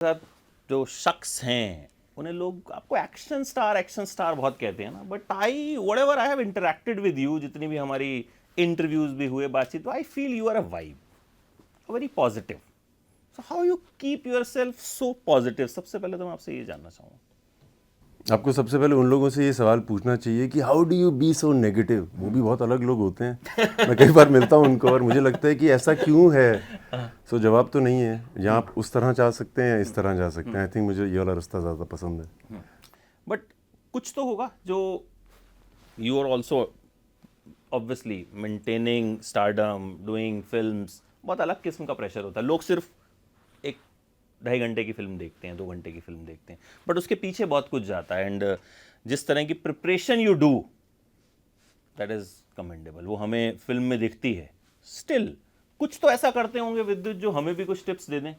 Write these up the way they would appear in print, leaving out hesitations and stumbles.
साथ जो शख्स हैं उन्हें लोग आपको एक्शन स्टार बहुत कहते हैं ना, but I whatever I have interacted with you, जितनी भी हमारी इंटरव्यूज भी हुए, बातचीत, तो I feel you are a vibe, very positive. So how you keep yourself so positive? सबसे पहले तो मैं आपसे ये जानना चाहूँगा. आपको सबसे पहले उन लोगों से ये सवाल पूछना चाहिए कि how do you be so negative. वो भी बहुत अलग लोग होते हैं. मैं कई बार मिलता हूँ उनको और मुझे लगता है कि ऐसा क्यों है. सो जवाब तो नहीं है. या आप उस तरह जा सकते हैं या इस तरह जा सकते हैं. आई थिंक मुझे ये वाला रास्ता ज़्यादा पसंद है. बट कुछ तो होगा जो you are also obviously maintaining stardom, doing films. बहुत अलग किस्म का प्रेशर होता है. लोग सिर्फ एक 2.5 घंटे की फिल्म देखते हैं, 2 घंटे की फिल्म देखते हैं, बट उसके पीछे बहुत कुछ जाता है. एंड जिस तरह की preparation you do, that is commendable. वो हमें फिल्म में दिखती है. स्टिल कुछ तो ऐसा करते होंगे विद्युत जो हमें भी कुछ टिप्स दे दें.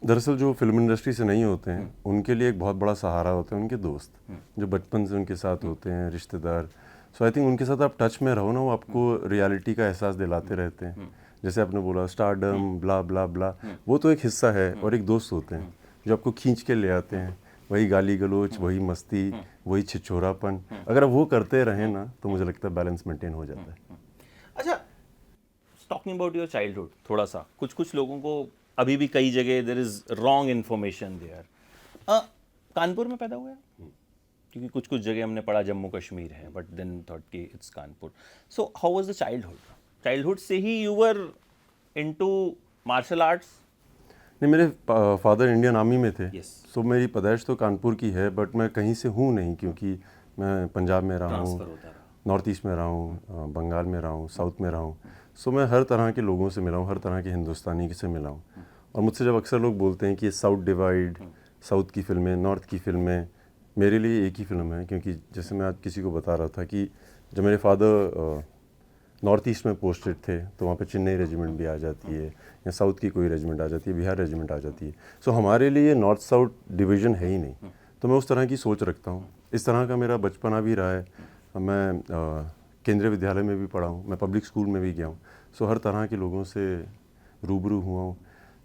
दरअसल जो फिल्म इंडस्ट्री से नहीं होते हैं उनके लिए एक बहुत बड़ा सहारा होते हैं उनके दोस्त, जो बचपन से उनके साथ होते हैं, रिश्तेदार. सो आई थिंक उनके साथ आप टच में रहो ना, वो आपको रियलिटी का एहसास दिलाते रहते हैं. जैसे आपने बोला स्टारडम ब्ला ब्ला ब्ला, वो तो एक हिस्सा है. और एक दोस्त होते हैं जो आपको खींच के ले आते हैं. वही गाली गलोच, वही मस्ती, वही छिछोरापन. अगर आप वो करते रहें ना तो मुझे लगता है बैलेंस मेंटेन हो जाता है. अच्छा, टॉकिंग अबाउट योर चाइल्डहुड, थोड़ा सा कुछ कुछ लोगों को अभी भी कई जगह there is wrong information there. Kanpur में पैदा हुआ है? क्योंकि कुछ कुछ जगह हमने पढ़ा जम्मू कश्मीर है, बट देन थॉट कि it's Kanpur. So how was the childhood? Childhood से ही you were into martial arts? नहीं, मेरे फादर इंडियन आर्मी में थे. Yes. सो मेरी पैदाइश तो कानपुर की है, बट मैं कहीं से हूँ नहीं, क्योंकि मैं पंजाब में रहा ट्रांसफर हूँ, होता रहा. नॉर्थ ईस्ट में रहा हूँ, बंगाल में रहा हूँ, साउथ में रहा हूँ. सो मैं हर तरह के लोगों से मिला हूँ, हर तरह के हिंदुस्तानी से मिला हूँ. और मुझसे जब अक्सर लोग बोलते हैं कि ये साउथ डिवाइड, साउथ की फिल्में, नॉर्थ की फिल्में, मेरे लिए एक ही फिल्म है. क्योंकि जैसे मैं आज किसी को बता रहा था कि जब मेरे फादर नॉर्थ ईस्ट में पोस्टेड थे तो वहाँ पे चेन्नई रेजिमेंट भी आ जाती है, या साउथ की कोई रेजिमेंट आ जाती है, बिहार रेजिमेंट आ जाती है. सो हमारे लिए नॉर्थ साउथ डिवीज़न है ही नहीं. तो मैं उस तरह की सोच रखता हूँ. इस तरह का मेरा बचपना भी रहा है. मैं केंद्रीय विद्यालय में भी पढ़ा हूँ, मैं पब्लिक स्कूल में भी गया हूँ. सो हर तरह के लोगों से रूबरू हुआ हूँ.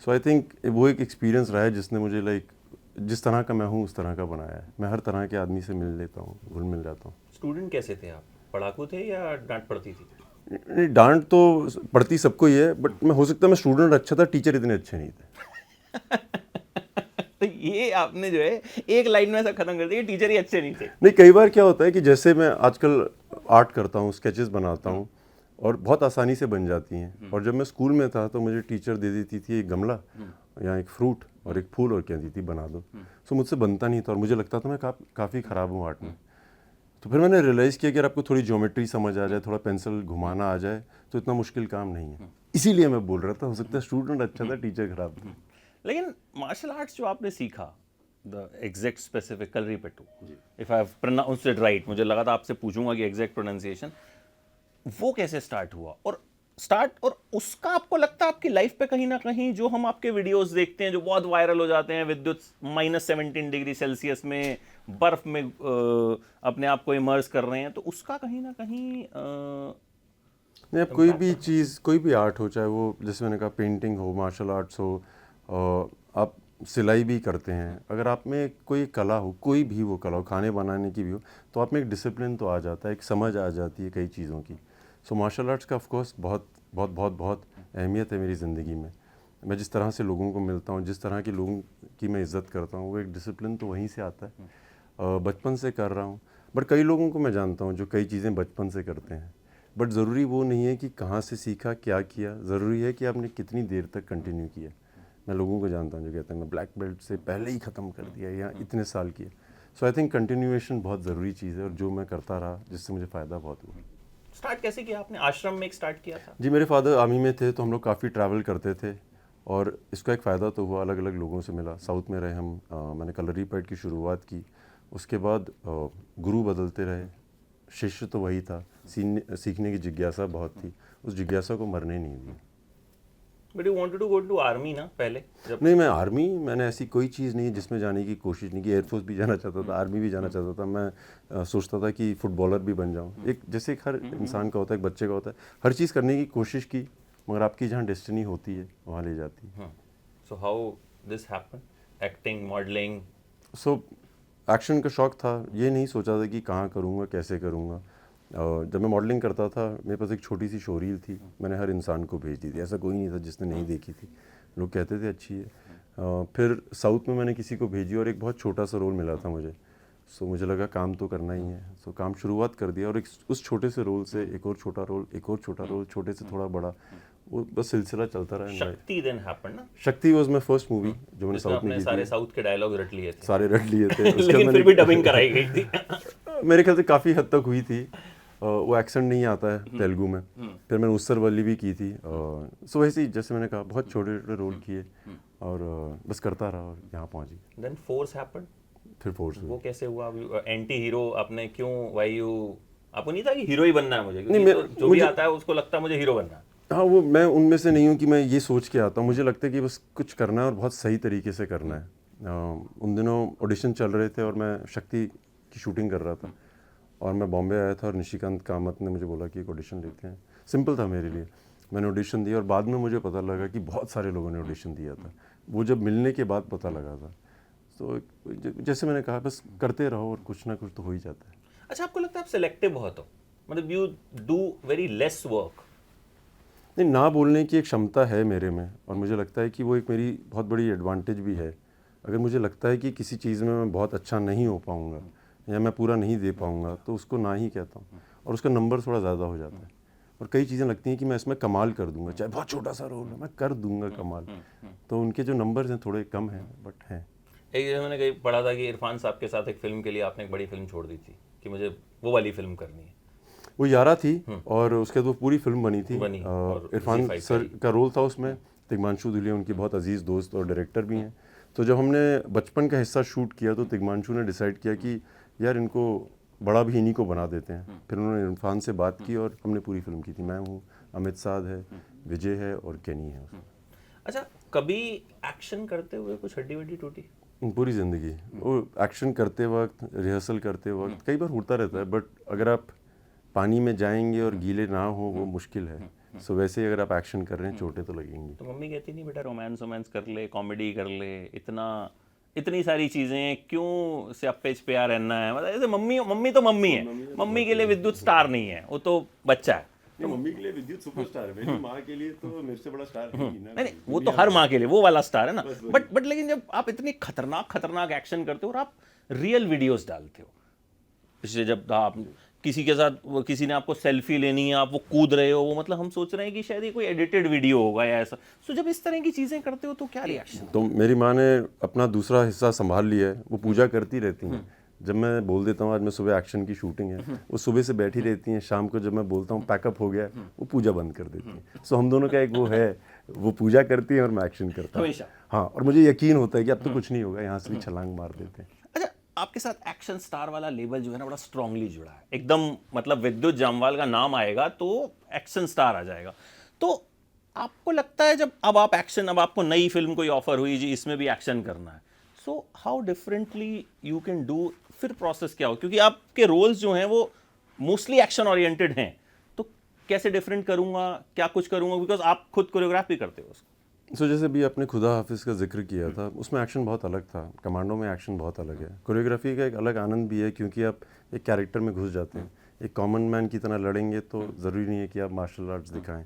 सो आई थिंक वो एक एक्सपीरियंस रहा है जिसने मुझे लाइक जिस तरह का मैं हूँ उस तरह का बनाया है. मैं हर तरह के आदमी से मिल लेता हूँ, घुल मिल जाता हूँ. स्टूडेंट कैसे थे आप? पढ़ाकू थे या डांट पड़ती थी? नहीं, डांट तो पड़ती सबको ही है, बट मैं हो सकता है मैं स्टूडेंट अच्छा था, टीचर इतने अच्छे नहीं थे. तो ये आपने जो है एक लाइन में ऐसा खत्म कर दिया, टीचर ही अच्छे नहीं थे. नहीं, कई बार क्या होता है कि जैसे मैं आजकल आर्ट करता हूँ, स्केचेस बनाता हूँ और बहुत आसानी से बन जाती हैं. और जब मैं स्कूल में था तो मुझे टीचर दे देती थी एक गमला या एक फ्रूट और एक फूल और कहती थी बना दो. सो मुझसे बनता नहीं था और मुझे लगता था मैं काफ़ी ख़राब हूँ आर्ट में. तो फिर मैंने रियलाइज़ किया कि अगर आपको थोड़ी ज्योमेट्री समझ आ जाए, थोड़ा पेंसिल घुमाना आ जाए, तो इतना मुश्किल काम नहीं है. इसीलिए मैं बोल रहा था, हो सकता है स्टूडेंट अच्छा था, टीचर खराब था. लेकिन मार्शल आर्ट्स जो आपने सीखा, द एग्जैक्ट स्पेसिफिक, कल repeat if I have pronounced it right, मुझे लगा था आपसे पूछूंगा कि एग्जैक्ट प्रोनाउंसिएशन, वो कैसे स्टार्ट हुआ? और उसका आपको लगता है आपकी लाइफ पे कहीं ना कहीं जो हम आपके वीडियोस देखते हैं जो बहुत वायरल हो जाते हैं, विद्युत -17 डिग्री सेल्सियस में बर्फ में अपने आप को इमर्स कर रहे हैं, तो उसका कहीं ना कहीं नहीं, आप कोई भी चीज़, कोई भी आर्ट हो, चाहे वो जैसे मैंने कहा पेंटिंग हो, मार्शल आर्ट्स हो, आप सिलाई भी करते हैं, अगर आप में कोई कला हो, कोई भी वो कला हो, खाने बनाने की भी हो, तो आप में एक डिसिप्लिन तो आ जाता है, एक समझ आ जाती है कई चीज़ों की. सो मार्शल आर्ट्स का ऑफ कोर्स बहुत बहुत बहुत बहुत अहमियत है मेरी ज़िंदगी में. मैं जिस तरह से लोगों को मिलता हूँ, जिस तरह के लोगों की मैं इज़्ज़त करता हूँ, वो एक डिसिप्लिन तो वहीं से आता है. बचपन से कर रहा हूँ. बट कई लोगों को मैं जानता हूँ जो कई चीज़ें बचपन से करते हैं. बट ज़रूरी वो नहीं है कि कहाँ से सीखा, क्या किया. ज़रूरी है कि आपने कितनी देर तक कंटिन्यू किया. मैं लोगों को जानता हूँ जो कहते हैं मैं ब्लैक बेल्ट से पहले ही ख़त्म कर दिया या इतने साल किया. सो आई थिंक कंटिन्यूएशन बहुत ज़रूरी चीज़ है, और जो मैं करता रहा जिससे मुझे फ़ायदा बहुत हुआ. स्टार्ट कैसे किया आपने? आश्रम में एक स्टार्ट किया था? जी, मेरे फादर आर्मी में थे तो हम लोग काफ़ी ट्रैवल करते थे, और इसका एक फ़ायदा तो हुआ, अलग अलग लोगों से मिला. साउथ में रहे हम. मैंने कलरीपयट्ट की शुरुआत की. उसके बाद गुरु बदलते रहे, शिष्य तो वही था. सीखने की जिज्ञासा बहुत थी, उस जिज्ञासा को मरने नहीं दी. But you wanted to go to army ना पहले जब? नहीं, मैं आर्मी, मैंने ऐसी कोई चीज़ नहीं जिसमें जाने की कोशिश नहीं की. एयरफोर्स भी जाना चाहता था, आर्मी भी जाना चाहता था. मैं सोचता था कि फुटबॉलर भी बन जाऊं. एक जैसे एक हर इंसान का होता है, एक बच्चे का होता है, हर चीज़ करने की कोशिश की, मगर आपकी जहाँ डेस्टिनी होती है वहाँ ले जाती है. So how this happened? Acting, modeling. So action का शौक था, ये नहीं सोचा था कि कहाँ करूँगा, कैसे करूँगा। जब मैं मॉडलिंग करता था, मेरे पास एक छोटी सी शो रील थी, मैंने हर इंसान को भेज दी थी, ऐसा कोई नहीं था जिसने नहीं देखी थी, लोग कहते थे अच्छी है। फिर साउथ में मैंने किसी को भेजी और एक बहुत छोटा सा रोल मिला था मुझे। सो मुझे लगा काम तो करना ही है, सो काम शुरुआत कर दिया और एक उस छोटे से रोल से एक और छोटा रोल, एक और छोटा रोल, छोटे से थोड़ा बड़ा, वो बस सिलसिला चलता रहा। शक्ति then happened ना? शक्ति वाज माय फर्स्ट मूवी जो मैंने जिसमें साउथ में आपने की सारे थी। साउथ के डायलॉग रट लिए थे। सारे रट लिए थे। उसके लेकिन बाद फिर मैंने भी डबिंग कराई गई थी। मेरे ख्याल से काफ़ी हद तक हुई थी। वो एक्सेंट नहीं आता है तेलुगु में। फिर मैंने उस्सर वाली भी की थी। सो वैसे ही जैसे मैंने कहा बहुत छोटे छोटे रोल किए और बस करता रहा और यहाँ पहुँच गया। Then force happened. फिर फोर्स वो कैसे हुआ? एंटी हीरो आपने क्यों? Why you? आपको नहीं था कि हीरो ही बनना है मुझे? नहीं, क्योंकि तो जो भी आता है उसको लगता है मुझे हीरो बनना है। हाँ, वो मैं उनमें से नहीं हूँ कि मैं ये सोच के आता हूँ। मुझे लगता है कि बस कुछ करना है और बहुत सही तरीके से करना है। उन दिनों ऑडिशन चल रहे थे और मैं शक्ति की शूटिंग कर रहा था और मैं बॉम्बे आया था और निशिकांत कामत ने मुझे बोला कि एक ऑडिशन लेते हैं। सिंपल था मेरे लिए, मैंने ऑडिशन दिया और बाद में मुझे पता लगा कि बहुत सारे लोगों ने ऑडिशन दिया था। वो जब मिलने के बाद पता लगा था। तो जैसे मैंने कहा बस करते रहो और कुछ ना कुछ तो हो ही जाता है। अच्छा, आपको लगता है आप सिलेक्टिव बहुत हो? मतलब you do very lace work? नहीं, ना बोलने की एक क्षमता है मेरे में और मुझे लगता है कि वो एक मेरी बहुत बड़ी एडवांटेज भी है। अगर मुझे लगता है कि किसी चीज़ में मैं बहुत अच्छा नहीं हो पाऊँगा या मैं पूरा नहीं दे पाऊँगा तो उसको ना ही कहता हूँ और उसका नंबर थोड़ा ज़्यादा हो जाता है। और कई चीज़ें लगती हैं कि मैं इसमें कमाल कर दूंगा, चाहे बहुत छोटा सा रोल है मैं कर दूंगा कमाल। तो उनके जो नंबर्स हैं थोड़े कम हैं बट हैं। एक जगह मैंने कहीं पढ़ा था कि इरफान साहब के साथ एक फिल्म के लिए आपने एक बड़ी फिल्म छोड़ दी थी कि मुझे वो वाली फिल्म करनी है। वो यारा थी और उसके बाद वो पूरी फिल्म बनी थी। और इरफान Zee5 सर का रोल था उसमें। तिग्मांशु धुलिया उनके बहुत अजीज़ दोस्त और डायरेक्टर भी हैं। तो जब हमने बचपन का हिस्सा शूट किया तो तिग्मांशु ने डिसाइड किया कि यार इनको बड़ा भी इन्हीं को बना देते हैं। फिर उन्होंने इरफान से बात की और हमने पूरी फिल्म की थी। मैं हूँ, अमित साध है, विजय है और केनी है उसमें। अच्छा, कभी एक्शन करते हुए कुछ हड्डी वड्डी टूटी? पूरी ज़िंदगी वो एक्शन करते वक्त, रिहर्सल करते वक्त कई बार होता रहता है। बट अगर आप पानी में जाएंगे और गीले ना हो वो मुश्किल है। सो वैसे ही अगर आप एक्शन कर रहे हैं चोटें तो लगेंगी। तो मम्मी कहती नहीं बेटा रोमांस वोमांस कर ले, कॉमेडी कर ले, इतनी सारी चीजें क्यों स्यापे पे रहना है? मतलब ऐसे मम्मी मम्मी तो मम्मी है, मम्मी के लिए विद्युत स्टार नहीं है, वो तो बच्चा है। नहीं, मम्मी के लिए विद्युत सुपरस्टार है, मेरी माँ के लिए तो मेरे से बड़ा स्टार है ही ना। नहीं वो तो हर माँ के लिए वो वाला स्टार है ना। बट लेकिन जब आप इतनी खतरनाक खतरनाक एक्शन करते हो और आप रियल वीडियोस डालते हो, इसलिए जब आप किसी के साथ किसी ने आपको सेल्फी लेनी है, आप वो कूद रहे हो, वो मतलब हम सोच रहे हैं कि शायद ये कोई एडिटेड वीडियो होगा या ऐसा। सो जब इस तरह की चीजें करते हो तो क्या रिएक्शन? तो मेरी माँ ने अपना दूसरा हिस्सा संभाल लिया है, वो पूजा करती रहती हैं। जब मैं बोल देता हूँ आज मैं सुबह एक्शन की शूटिंग है, वो सुबह से बैठी रहती हैं। शाम को जब मैं बोलता हूँ पैकअप हो गया, वो पूजा बंद कर देती हैं। सो हम दोनों का एक वो है, वो पूजा करती हैं और मैं एक्शन करता हूँ हमेशा। हाँ, और मुझे यकीन होता है कि अब तो कुछ नहीं होगा, यहाँ से भी छलांग मार देते हैं। अच्छा, आपके साथ एक्शन स्टार वाला लेबल जो है ना बड़ा स्ट्रांगली जुड़ा है एकदम। मतलब विद्युत जामवाल का नाम आएगा तो एक्शन स्टार आ जाएगा। तो आपको लगता है जब अब आप एक्शन, अब आपको नई फिल्म कोई ऑफर हुई जी इसमें भी एक्शन करना है, so how differently you can do? फिर प्रोसेस क्या हो? क्योंकि आपके रोल्स जो हैं वो मोस्टली एक्शन ओरिएंटेड हैं, तो कैसे डिफरेंट करूंगा, क्या कुछ करूंगा? बिकॉज आप खुद कोरियोग्राफ भी करते हो उसको। सो जैसे भी आपने खुदा हाफिज़ का जिक्र किया था, उसमें एक्शन बहुत अलग था। कमांडो में एक्शन बहुत अलग है। कोरियोग्राफी का एक अलग आनंद भी है क्योंकि आप एक कैरेक्टर में घुस जाते हैं। एक कॉमन मैन की तरह लड़ेंगे तो ज़रूरी नहीं है कि आप मार्शल आर्ट्स दिखाएं,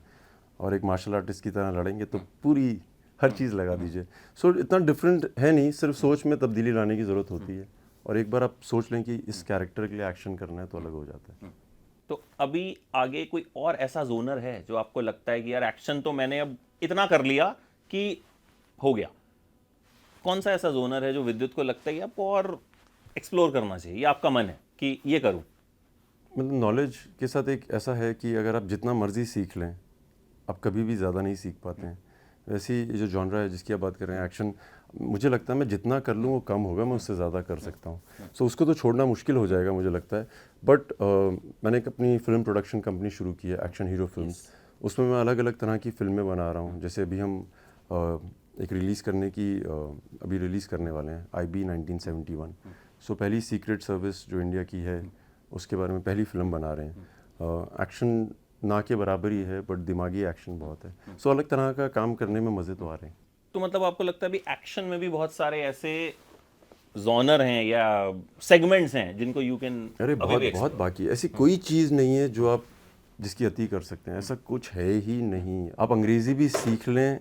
और एक मार्शल आर्टिस्ट की तरह लड़ेंगे तो पूरी हर चीज़ लगा दीजिए। सो इतना डिफरेंट है नहीं, सिर्फ सोच में तब्दीली लाने की ज़रूरत होती है। और एक बार आप सोच लें कि इस कैरेक्टर के लिए एक्शन करना है तो अलग हो जाता है। तो अभी आगे कोई और ऐसा जोनर है जो आपको लगता है कि यार एक्शन तो मैंने अब इतना कर लिया कि हो गया? कौन सा ऐसा जोनर है जो विद्युत को लगता है कि आपको और एक्सप्लोर करना चाहिए, ये आपका मन है कि ये करूं? मतलब नॉलेज के साथ एक ऐसा है कि अगर आप जितना मर्जी सीख लें आप कभी भी ज़्यादा नहीं सीख पाते हैं। वैसे ही ये जो जॉनरा है जिसकी आप बात कर रहे हैं एक्शन, मुझे लगता है मैं जितना कर लूँ वो कम होगा, मैं उससे ज़्यादा कर सकता हूँ। सो उसको तो छोड़ना मुश्किल हो जाएगा मुझे लगता है। बट मैंने एक अपनी फिल्म प्रोडक्शन कंपनी शुरू की है, एक्शन हीरो फिल्म्स। उसमें मैं अलग अलग तरह की फ़िल्में बना रहा हूँ। जैसे अभी हम एक रिलीज़ करने की अभी रिलीज़ करने वाले हैं IB 1971। सो पहली सीक्रेट सर्विस जो इंडिया की है उसके बारे में पहली फ़िल्म बना रहे हैं। एक्शन ना के बराबर ही है बट दिमागी एक्शन बहुत है। सो अलग तरह का काम करने में मज़े तो आ रहे हैं। तो मतलब आपको लगता है भी एक्शन में भी बहुत सारे ऐसे जॉनर हैं या सेगमेंट्स हैं जिनको यू कैन अरे बहुत बहुत बाकी है। ऐसी कोई चीज़ नहीं है जो आप जिसकी अति कर सकते हैं, ऐसा कुछ है ही नहीं। आप अंग्रेज़ी भी सीख लें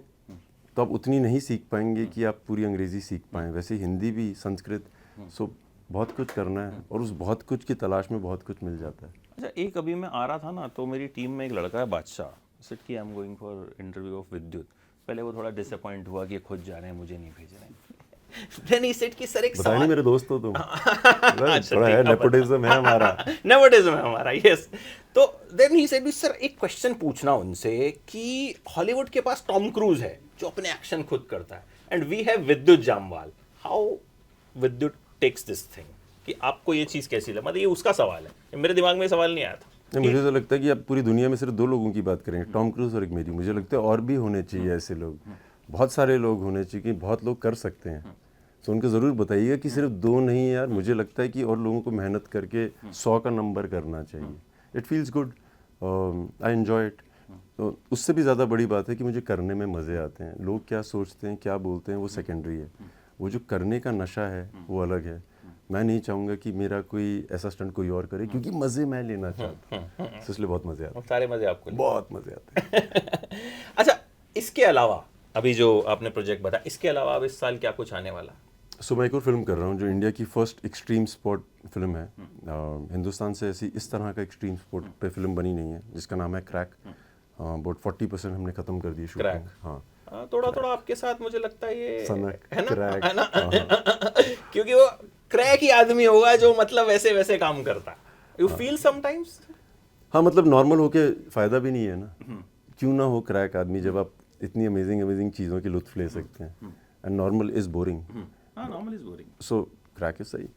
तो आप उतनी नहीं सीख पाएंगे कि आप पूरी अंग्रेज़ी सीख पाएँ। वैसे हिंदी भी, संस्कृत, सो बहुत कुछ करना है और उस बहुत कुछ की तलाश में बहुत कुछ मिल जाता है। अच्छा, एक अभी मैं आ रहा था ना, तो मेरी टीम में एक लड़का है बादशाह, सेड कि I am going for interview of विद्युत। पहले वो थोड़ा डिसअपॉइंट हुआ कि ये खुद जा रहे हैं, मुझे नहीं भेज रहे हैं। देन ही सेड कि सर एक बताया नहीं सवाल, मेरे दोस्त हो तुम। अच्छा, थोड़ा है, ठीक, अब नेपोटिज्म है हमारा। नेपोटिज्म है हमारा, यस। तो देन ही सेड सर एक क्वेश्चन पूछना उनसे कि हॉलीवुड के पास टॉम क्रूज है जो अपने एक्शन खुद करता है, एंड वी हैव विद्युत जामवाल, हाउ विद्युत टेक्स दिस थिंग, कि आपको ये चीज़ कैसी लगी? मतलब ये उसका सवाल है, मेरे दिमाग में ये सवाल नहीं आया था। नहीं, मुझे तो लगता है कि आप पूरी दुनिया में सिर्फ 2 लोगों की बात करेंगे, टॉम क्रूज और एक मेरी। मुझे लगता है और भी होने चाहिए ऐसे लोग, बहुत सारे लोग होने चाहिए कि बहुत लोग कर सकते हैं। तो उनको ज़रूर बताइएगा कि सिर्फ 2 नहीं यार, मुझे लगता है कि और लोगों को मेहनत करके 100 का नंबर करना चाहिए। It feels good, I enjoy it. तो उससे भी ज़्यादा बड़ी बात है कि मुझे करने में मज़े आते हैं। लोग क्या सोचते हैं, क्या बोलते हैं, वो सेकेंडरी है। वो जो करने का नशा है वो अलग है। मैं नहीं चाहूँगा कि मेरा कोई ऐसा स्टंट कोई और करे, क्योंकि मज़े मैं लेना चाहता हूँ, तो इसलिए बहुत मज़े आते हैं। सारे मजे आपको लेते बहुत मज़े आते हैं। हैं। अच्छा, इसके अलावा अभी जो आपने प्रोजेक्ट बताया, इसके अलावा अब इस साल क्या कुछ आने वाला? सो मैं एक और फिल्म कर रहा हूँ जो इंडिया की फर्स्ट एक्सट्रीम स्पोर्ट फिल्म है। हिंदुस्तान से ऐसी इस तरह का एक्सट्रीम स्पोर्ट पे फिल्म बनी नहीं है, जिसका नाम है क्रैक। अबाउट 40% हमने ख़त्म कर दी शूटिंग। क्रैक। हाँ, थोड़ा थोड़ा आपके साथ मुझे लगता है ये सनक, है ना, क्रैक, है ना? हाँ। क्योंकि वो क्रैक ही आदमी होगा जो मतलब वैसे वैसे काम करता है। You feel sometimes? हाँ, मतलब नॉर्मल होके फ़ायदा भी नहीं है ना। क्यों ना हो क्रैक आदमी, जब आप इतनी अमेजिंग अमेजिंग चीज़ों की लुत्फ़ ले सकते हैं। एंड नॉर्मल इज़ बोरिंग, हाँ, normal is boring. So crack is सही।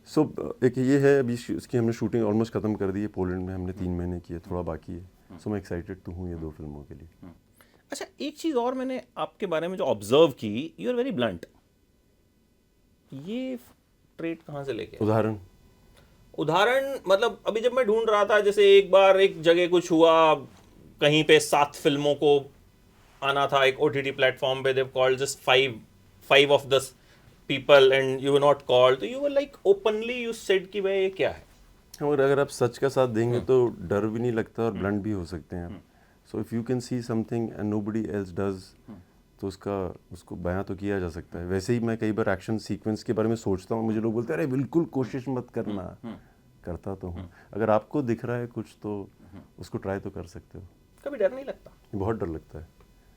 सो एक ये है, अभी इसकी हमने शूटिंग ऑलमोस्ट ख़त्म कर दी है। पोलैंड में हमने 3 महीने की है, थोड़ा बाकी है। सो मैं एक्साइटेड तो हूँ ये 2 फिल्मों के लिए। अच्छा, एक चीज और मैंने आपके बारे में जो ऑब्जर्व की, यू आर वेरी ब्लंट। ये ट्रेट कहाँ से लेके आए? उदाहरण, उदाहरण मतलब अभी जब मैं ढूंढ रहा था, जैसे एक बार एक जगह कुछ हुआ, कहीं पे 7 फिल्मों को आना था एक ओटीटी प्लेटफॉर्म पे, they've called just 5 of the people and you were not called, तो you were like openly you said कि भाई ये क्या है? और अगर आप सच का साथ देंगे तो डर भी नहीं लगता और ब्लंट भी हो सकते हैं आप। So if you can see something and nobody else does, तो उसको बयां तो किया जा सकता है। वैसे ही मैं कई बार एक्शन सीक्वेंस के बारे में सोचता हूँ, मुझे लोग बोलते हैं अरे बिल्कुल कोशिश मत करना। करता तो हूँ। अगर आपको दिख रहा है कुछ तो उसको ट्राई तो कर सकते हो। कभी डर नहीं लगता? बहुत डर लगता है,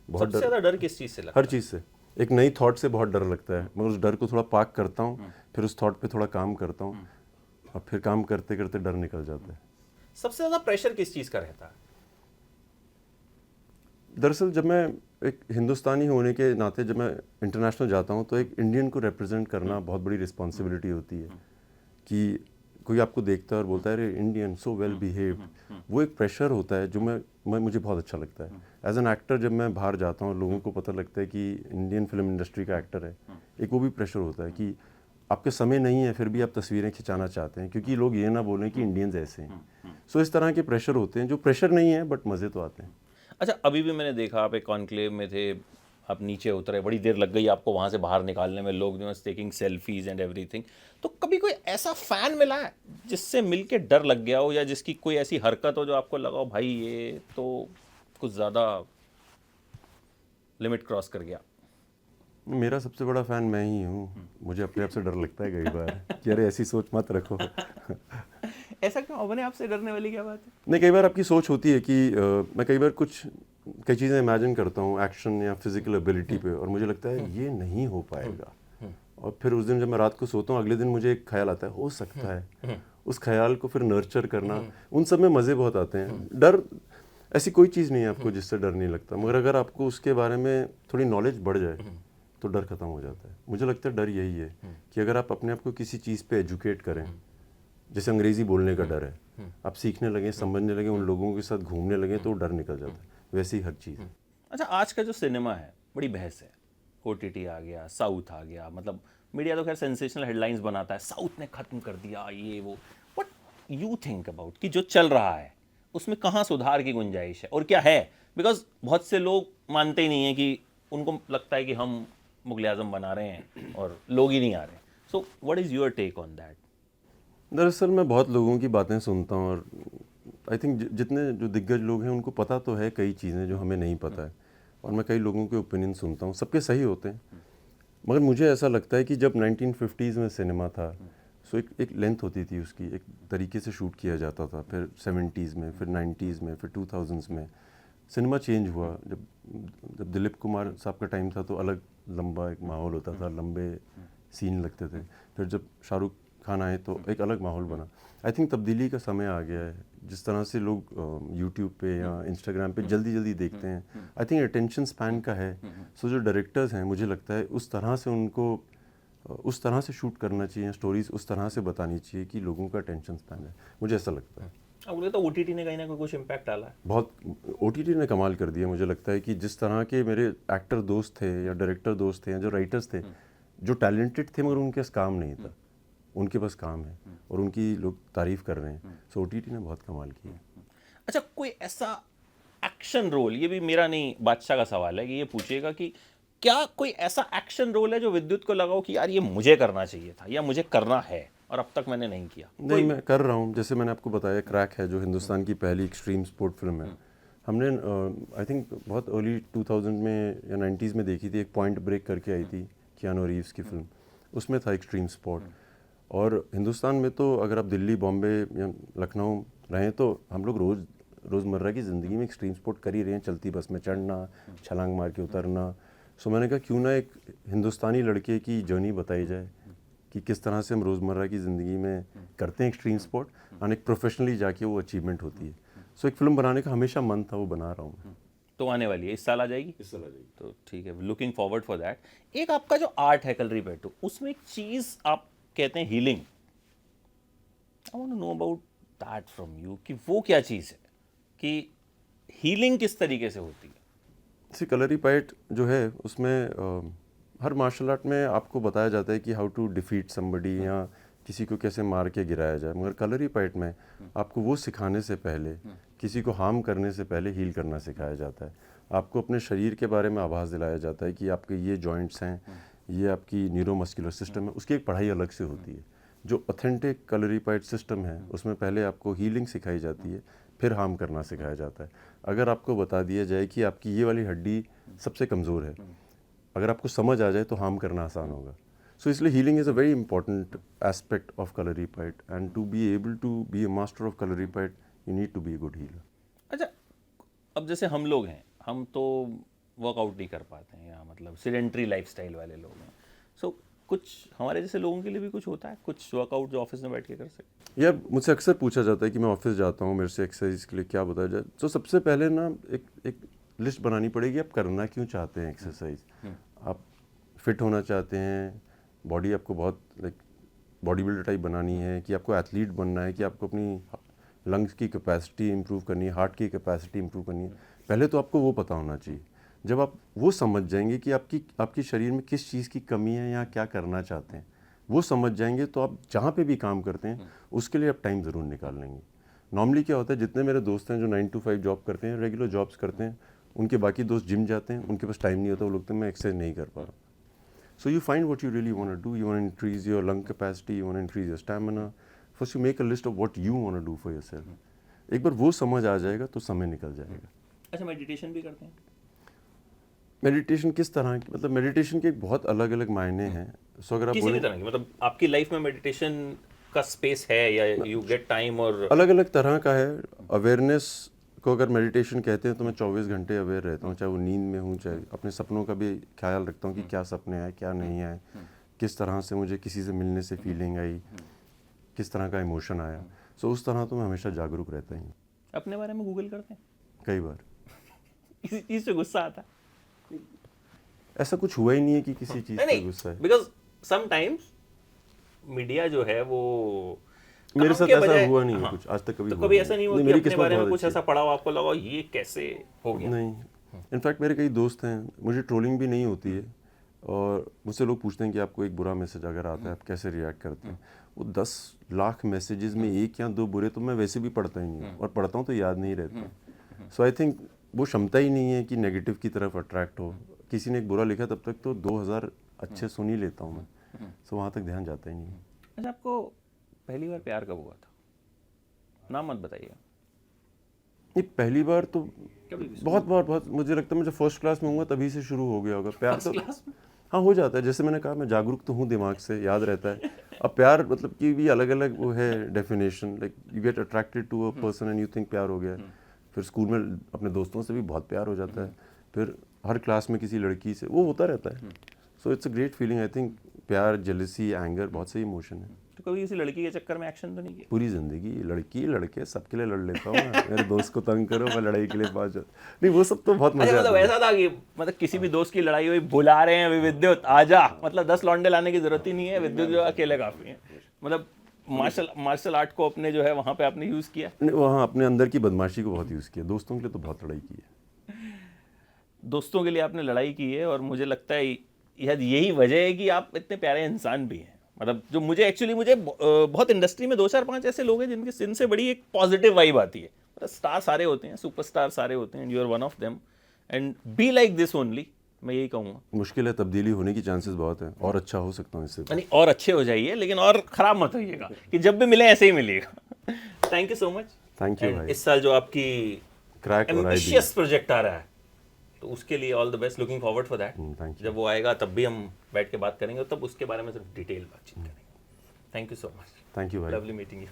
बहुत सबसे डर, ज्यादा डर किस चीज से लगता हर चीज़ से। एक नई थॉट से बहुत डर लगता है, मगर उस डर को थोड़ा पार्क करता हूँ, फिर उस थॉट पे थोड़ा काम करता हूँ, और फिर काम करते करते डर निकल जाता है। है? सबसे ज्यादा प्रेशर किस चीज का रहता है? दरअसल जब मैं एक हिंदुस्तानी होने के नाते जब मैं इंटरनेशनल जाता हूँ, तो एक इंडियन को रिप्रेजेंट करना बहुत बड़ी रिस्पॉन्सिबिलिटी होती है। कि कोई आपको देखता है और बोलता है अरे इंडियन सो वेल बिहेव्ड, वो एक प्रेशर होता है जो मुझे बहुत अच्छा लगता है। एज एन एक्टर जब मैं बाहर जाता हूँ, लोगों को पता लगता है कि इंडियन फिल्म इंडस्ट्री का एक्टर है, एक वो भी प्रेशर होता है कि आपके समय नहीं है फिर भी आप तस्वीरें खिंचाना चाहते हैं, क्योंकि लोग ये ना बोलें कि इंडियंस ऐसे हैं। सो इस तरह के प्रेशर होते हैं, जो प्रेशर नहीं है बट मज़े तो आते हैं। अच्छा, अभी भी मैंने देखा आप एक कॉन्क्लेव में थे, आप नीचे उतरे, बड़ी देर लग गई आपको वहाँ से बाहर निकालने में, लोग जो टेकिंग सेल्फीज एंड एवरीथिंग। तो कभी कोई ऐसा फैन मिला है जिससे मिलके डर लग गया हो, या जिसकी कोई ऐसी हरकत हो जो आपको लगा हो भाई ये तो कुछ ज़्यादा लिमिट क्रॉस कर गया? मेरा सबसे बड़ा फ़ैन मैं ही हूँ। मुझे अपने आप से डर लगता है कई बार कि अरे ऐसी सोच मत रखो। ऐसा क्यों? अपने आप से डरने वाली क्या बात है? नहीं, कई बार आपकी सोच होती है कि मैं कई बार कई चीज़ें इमेजिन करता हूँ एक्शन या फिजिकल एबिलिटी पे, और मुझे लगता है ये नहीं हो पाएगा। और फिर उस दिन जब मैं रात को सोता हूँ, अगले दिन मुझे एक ख्याल आता है हो सकता है। उस ख्याल को फिर नर्चर करना, उन सब में मज़े बहुत आते हैं। डर ऐसी कोई चीज़ नहीं है आपको जिससे डर नहीं लगता, मगर अगर आपको उसके बारे में थोड़ी नॉलेज बढ़ जाए तो डर खत्म हो जाता है। मुझे लगता है डर यही है कि अगर आप अपने आप को किसी चीज़ पे एजुकेट करें, जैसे अंग्रेज़ी बोलने का डर है, आप सीखने लगें, समझने लगें, उन लोगों के साथ घूमने लगें तो डर निकल जाता है। वैसे ही हर चीज़। अच्छा, आज का जो सिनेमा है बड़ी बहस है, ओटीटी आ गया, साउथ आ गया, मतलब मीडिया तो खैर सेंसेशनल हेडलाइंस बनाता है, साउथ ने खत्म कर दिया ये वो। व्हाट यू थिंक अबाउट कि जो चल रहा है उसमें कहाँ सुधार की गुंजाइश है और क्या है? बिकॉज बहुत से लोग मानते ही नहीं है कि उनको लगता है कि हम मुगल आजम बना रहे हैं और लोग ही नहीं आ रहे. So what is your take on that? दरअसल मैं बहुत लोगों की बातें सुनता हूँ और आई थिंक जितने जो दिग्गज लोग हैं उनको पता तो है कई चीज़ें जो हमें नहीं पता है, और मैं कई लोगों के ओपिनियन सुनता हूँ, सबके सही होते हैं, मगर मुझे ऐसा लगता है कि जब 1950s में सिनेमा था, सो एक लेंथ होती थी उसकी, एक तरीके से शूट किया जाता था, फिर 70s में, फिर 90s में, फिर 2000s में सिनेमा चेंज हुआ. जब दिलीप कुमार साहब का टाइम था तो अलग लंबा एक माहौल होता था, लंबे सीन लगते थे. फिर जब शाहरुख खान आए तो एक अलग माहौल बना. आई थिंक तब्दीली का समय आ गया है. जिस तरह से लोग यूट्यूब पे या इंस्टाग्राम पे जल्दी जल्दी देखते हैं, आई थिंक अटेंशन स्पैन का है. सो जो डायरेक्टर्स हैं, मुझे लगता है उस तरह से उनको उस तरह से शूट करना चाहिए, स्टोरीज उस तरह से बतानी चाहिए कि लोगों का अटेंशन स्पैन है. मुझे ऐसा लगता है. अब बोले तो OTT ने कहीं ना कुछ इम्पैक्ट डाला है. बहुत OTT ने कमाल कर दिया. मुझे लगता है कि जिस तरह के मेरे एक्टर दोस्त थे या डायरेक्टर दोस्त थे या जो राइटर्स थे, जो टैलेंटेड थे मगर उनके पास काम नहीं था, उनके पास काम है और उनकी लोग तारीफ कर रहे हैं. सो OTT ने बहुत कमाल किया. अच्छा, कोई ऐसा एक्शन रोल, ये भी मेरा नहीं बादशाह का सवाल है कि ये पूछिएगा कि क्या कोई ऐसा एक्शन रोल है जो विद्युत को लगाओ कि यार ये मुझे करना चाहिए था या मुझे करना है और अब तक मैंने नहीं किया? नहीं, मैं कर रहा हूँ. जैसे मैंने आपको बताया, क्रैक है जो हिंदुस्तान की पहली एक्सट्रीम स्पोर्ट फिल्म है. हमने आई थिंक बहुत अर्ली 2000 में या 90s में देखी थी. एक पॉइंट ब्रेक करके आई थी, कियानो रीव्स की फिल्म, उसमें था एक्सट्रीम स्पोर्ट. और हिंदुस्तान में तो अगर आप दिल्ली, बॉम्बे या लखनऊ रहें तो हम लोग रोज़मर्रा की ज़िंदगी में एक्सट्रीम स्पोर्ट कर ही रहे हैं. चलती बस में चढ़ना, छलांग मार के उतरना. सो मैंने कहा क्यों ना एक हिंदुस्तानी लड़के की जर्नी बताई जाए कि किस तरह से हम रोज़मर्रा की ज़िंदगी में करते हैं एक्सट्रीम स्पोर्ट, और एक प्रोफेशनली जाके वो अचीवमेंट होती है. सो एक फ़िल्म बनाने का हमेशा मन था, वो बना रहा हूँ. तो आने वाली है, इस साल आ जाएगी. इस साल आ जाएगी. तो ठीक है, लुकिंग फॉरवर्ड फॉर दैट. एक आपका जो आर्ट है कलरी पेटू, उसमें एक चीज़ आप कहते हैं healing. I want to know about that from you कि वो क्या चीज़ है, कि हीलिंग किस तरीके से होती है. सी कलरी पाइट जो है उसमें हर मार्शल आर्ट में आपको बताया जाता है कि हाउ टू डिफीट समबडी या किसी को कैसे मार के गिराया जाए, मगर कलरी पाइट में आपको वो सिखाने से पहले, किसी को हार्म करने से पहले हील करना सिखाया जाता है. आपको अपने शरीर के बारे में आभास दिलाया जाता है कि आपके ये जॉइंट्स हैं, ये आपकी न्यूरोमस्कुलर सिस्टम है. उसकी एक पढ़ाई अलग से होती है. जो ऑथेंटिक कलरी पाइट सिस्टम है उसमें पहले आपको हीलिंग सिखाई जाती है, फिर हार्म करना सिखाया जाता है. अगर आपको बता दिया जाए कि आपकी ये वाली हड्डी सबसे कमज़ोर है, अगर आपको समझ आ जाए तो हार्म करना आसान होगा. सो इसलिए healing is a very important aspect of Kalaripayattu, and to be able to be a master of Kalaripayattu you need to be a good healer. अच्छा, अब जैसे हम लोग हैं, हम तो वर्कआउट नहीं कर पाते हैं, या मतलब सिडेंट्री लाइफस्टाइल वाले लोग हैं. सो कुछ हमारे जैसे लोगों के लिए भी कुछ होता है, कुछ वर्कआउट जो ऑफिस में बैठ के कर सकते? या मुझसे अक्सर पूछा जाता है कि मैं ऑफिस जाता हूँ, मेरे से एक्सरसाइज के लिए क्या बताया जाए. तो सबसे पहले ना एक लिस्ट बनानी पड़ेगी, आप करना क्यों चाहते हैं एक्सरसाइज. आप फिट होना चाहते हैं, बॉडी आपको बहुत लाइक बॉडी बिल्डर टाइप बनानी है, कि आपको एथलीट बनना है, कि आपको अपनी लंग्स की कैपेसिटी इंप्रूव करनी है, हार्ट की कैपेसिटी इंप्रूव करनी है. पहले तो आपको वो पता होना चाहिए. जब आप वो समझ जाएंगे कि आपकी शरीर में किस चीज़ की कमी है या क्या करना चाहते हैं, वो समझ जाएंगे, तो आप जहाँ पे भी काम करते हैं उसके लिए आप टाइम ज़रूर निकाल लेंगे. नॉर्मली क्या होता है, जितने मेरे दोस्त हैं जो 9 to 5 जॉब करते हैं, रेगुलर जॉब्स करते हैं, उनके बाकी दोस्त जिम जाते हैं, उनके पास टाइम नहीं होता, वो लोग तो मैं एक्सरसाइज नहीं कर पा रहा. So you find what you really want to do. You want to increase your lung capacity, you want to increase your stamina. First you make a list of what you want to do for yourself. एक बार वो समझ आ जाएगा तो समय निकल जाएगा. अच्छा, meditation भी करते हैं? मेडिटेशन किस तरह की, मतलब मेडिटेशन के बहुत अलग अलग मायने हैं. सो अगर आप किसी भी बोलें, तरह की, मतलब आपकी लाइफ में मेडिटेशन का स्पेस है या यू गेट टाइम? और अलग अलग तरह का है. अवेयरनेस को अगर मेडिटेशन कहते हैं तो मैं 24 घंटे अवेयर रहता हूँ, चाहे वो नींद में हूँ, चाहे अपने सपनों का भी ख्याल रखता हूँ कि क्या सपने आए, क्या नहीं आए, किस तरह से मुझे किसी से मिलने से फीलिंग आई, किस तरह का इमोशन आया. सो उस तरह तो मैं हमेशा जागरूक रहता ही हूँ. अपने बारे में गूगल करते हैं? कई बार. इसी चीज से गुस्सा आता है? ऐसा कुछ हुआ ही नहीं है कि किसी चीज़ पे गुस्सा है. बिकॉज समटाइम्स मीडिया जो है वो मेरे काम साथ के ऐसा बजाय- हुआ नहीं है हाँ, कुछ आज तक. कभी तो हुआ कभी नहीं ऐसा है. नहीं हुआ कि मेरी अपने किस्मत बारे में बहुत कुछ अच्छी ऐसा पढ़ा हो, आपको लगा ये कैसे हो है. गया? नहीं, इनफैक्ट मेरे कई दोस्त हैं, मुझे ट्रोलिंग भी नहीं होती है, और मुझसे लोग पूछते हैं कि आपको एक बुरा मैसेज अगर आता है आप कैसे रिएक्ट करते हैं. वो 10 लाख मैसेजेस में 1 या 2 बुरे तो मैं वैसे भी पढ़ता ही नहीं हूँ, और पढ़ता हूँ तो याद नहीं रहते. सो आई थिंक वो क्षमता ही नहीं है कि नेगेटिव की तरफ अट्रैक्ट हो. किसी ने एक बुरा लिखा तब तक तो 2000 अच्छे सुन ही लेता हूँ मैं, तो वहाँ तक ध्यान जाता ही नहीं है। अच्छा, आपको पहली बार प्यार कब हुआ था? नाम मत बताइए। ये पहली बार तो कभी बहुत मुझे लगता है मैं जब फर्स्ट क्लास में हूँगा तभी से शुरू हो गया होगा प्यार। फर्स्ट तो क्लास में? हाँ, हो जाता है। जैसे मैंने कहा, मैं जागरूक तो हूँ, दिमाग से याद रहता है। अब प्यार मतलब कि भी अलग अलग वो है definition, like you get attracted to a person and you think प्यार हो गया है। फिर स्कूल में अपने दोस्तों से भी बहुत प्यार हो जाता है, फिर हर क्लास में किसी लड़की से वो होता रहता है। So it's a great feeling. I think प्यार, जेलसी, एंगर बहुत सही इमोशन है। तो कभी किसी लड़की के चक्कर में एक्शन तो नहीं किया? पूरी ज़िंदगी लड़की लड़के सबके लिए लड़ लेता हूँ मैं। मेरे दोस्त को तंग करो, मैं लड़ाई के लिए पहुंच जाता। नहीं, वो सब तो बहुत अच्छा, मजा मतलब आता है। ऐसा था कि मतलब किसी भी दोस्त की लड़ाई हुई, बुला रहे हैं विद्युत आजा, मतलब 10 लौंडे लाने की जरूरत ही नहीं है, विद्युत जो अकेले काफी है। मतलब मार्शल आर्ट को अपने जो है वहाँ पे आपने यूज़ किया? नहीं, वहाँ अपने अंदर की बदमाशी को बहुत यूज़ किया, दोस्तों के लिए तो बहुत लड़ाई की है। दोस्तों के लिए आपने लड़ाई की है, और मुझे लगता है शायद यही वजह है कि आप इतने प्यारे इंसान भी हैं। मतलब जो मुझे बहुत इंडस्ट्री में 2-4-5 ऐसे लोग हैं जिनसे बड़ी एक पॉजिटिव वाइब आती है। मतलब स्टार सारे होते हैं, सुपरस्टार सारे होते हैं, you are one of them, and be like this only, मैं यही कहूँगा। मुश्किल है, तब्दीली होने की चांसेस बहुत है, और अच्छा हो सकता हूँ इससे। यानी और अच्छे हो जाइए, लेकिन और खराब मत होइएगा कि जब भी मिले ऐसे ही मिलिएगा। Thank you so much. Thank you भाई। इस साल जो आपकी क्रैक और एम्बिशियस प्रोजेक्ट आ रहा है, तो उसके लिए all the best, looking forward for that. Thank you. जब वो आएगा तब भी हम बैठ के बात करेंगे, तब उसके बारे में सिर्फ डिटेल बातचीत करेंगे। Thank you so much. Thank you भाई। Lovely meeting you.